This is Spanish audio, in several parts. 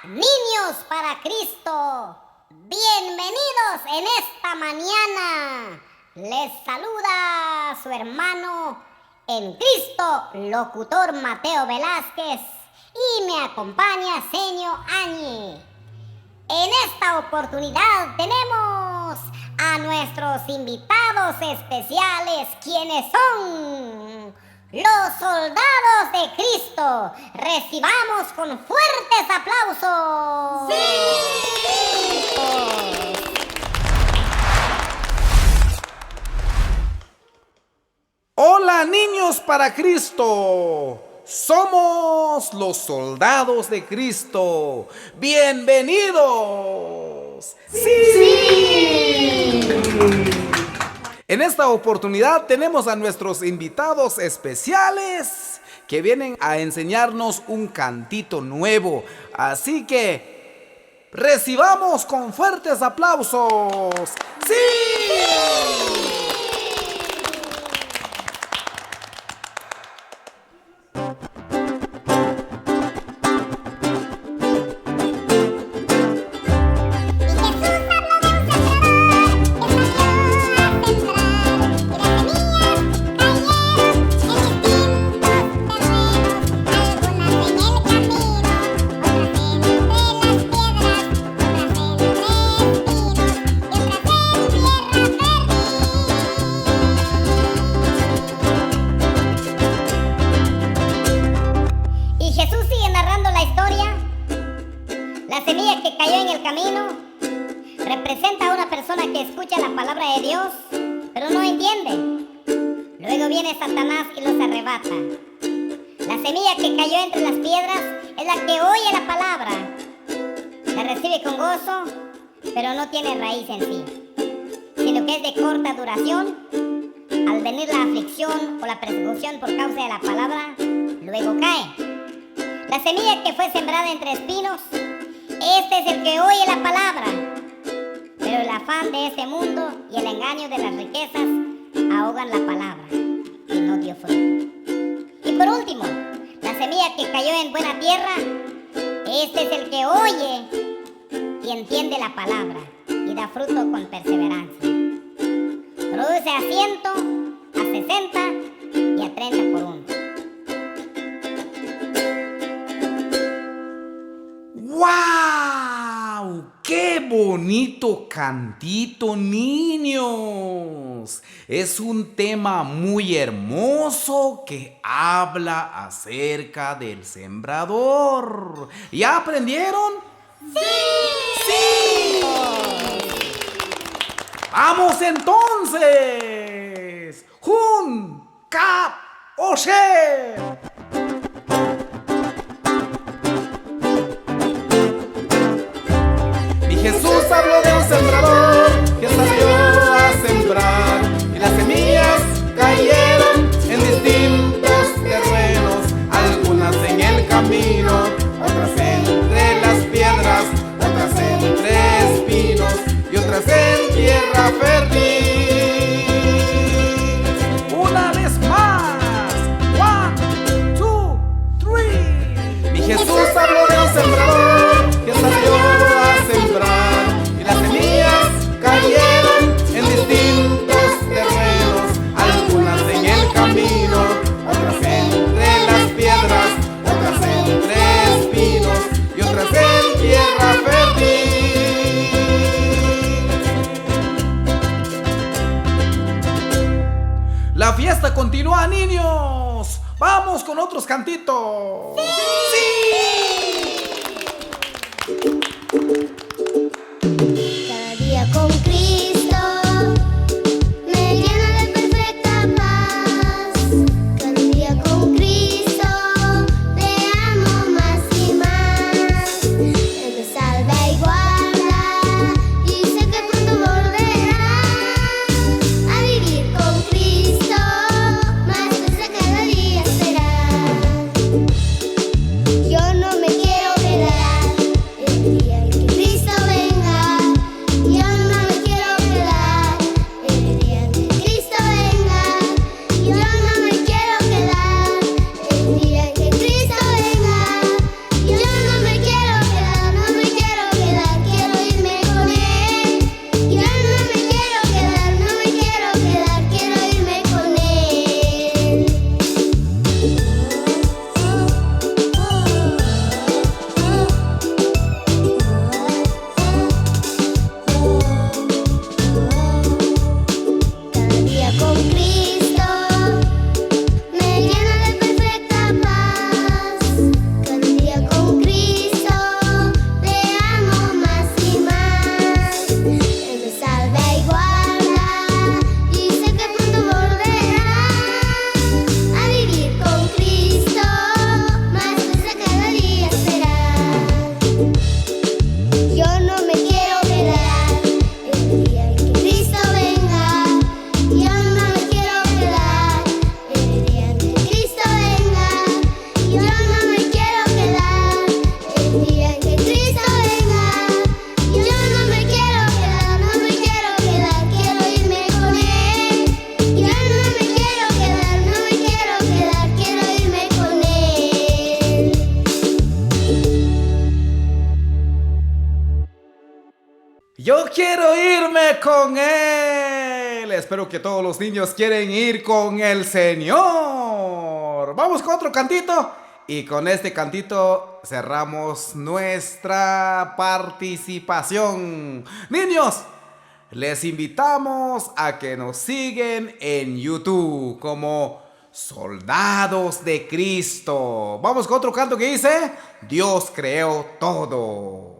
Niños para Cristo, bienvenidos en esta mañana. Les saluda su hermano en Cristo, locutor Mateo Velázquez, y me acompaña Señor Añi. En esta oportunidad tenemos a nuestros invitados especiales, quienes son los soldados de Cristo. Recibamos con fuertes aplausos. ¡Sí! Hola, niños para Cristo. Somos los soldados de Cristo. ¡Bienvenidos! ¡Sí! En esta oportunidad tenemos a nuestros invitados especiales que vienen a enseñarnos un cantito nuevo. Así que recibamos con fuertes aplausos. ¡Sí! La semilla que cayó en el camino representa a una persona que escucha la palabra de Dios, pero no entiende. Luego viene Satanás y los arrebata. La semilla que cayó entre las piedras es la que oye la palabra, la recibe con gozo, pero no tiene raíz en sí, sino que es de corta duración. Al venir la aflicción o la persecución por causa de la palabra, luego cae. La semilla que fue sembrada entre espinos, este es el que oye la palabra, pero el afán de este mundo y el engaño de las riquezas ahogan la palabra y no dio fruto. Y por último, la semilla que cayó en buena tierra, este es el que oye y entiende la palabra y da fruto con perseverancia. Produce a 100, a 60 y a 30 por uno. ¡Wow! ¡Qué bonito cantito, niños! Es un tema muy hermoso que habla acerca del sembrador. ¿Ya aprendieron? ¡Sí! ¡Sí! ¡Vamos entonces! ¡Jun! ¡Cap! ¡Oshe! Jesús habló de un sembrador que salió a sembrar, y las semillas cayeron en distintos terrenos, algunas en el camino, otras entre las piedras, otras entre espinos y otras en tierra fértil. Una vez más, 1, 2, 3. Y Jesús habló de un sembrador que salió a sembrar, y las semillas cayeron en distintos terrenos, algunas en el camino, otras entre las piedras, otras entre espinos y otras en tierra fértil. La fiesta continúa, niños. Vamos con otros cantitos. ¡Sí! Cada día con Cristo me llena de perfecta paz. Cada día con Cristo le amo más y más. Él me salva y guarda, y sé que pronto volverá a vivir con Cristo, más dulce cada día será. Yo no me quiero quedar el día en que Cristo quiero irme con Él. Espero que todos los niños quieren ir con el Señor. Vamos con otro cantito. Y con este cantito cerramos nuestra participación. Niños, les invitamos a que nos siguen en YouTube como Soldados de Cristo. Vamos con otro canto que dice: Dios creó todo.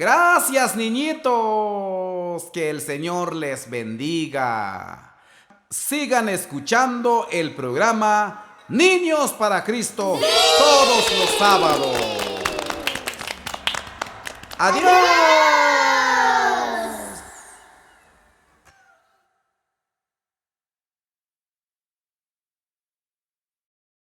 Gracias, niñitos. Que el Señor les bendiga. Sigan escuchando el programa Niños para Cristo todos los sábados. Adiós.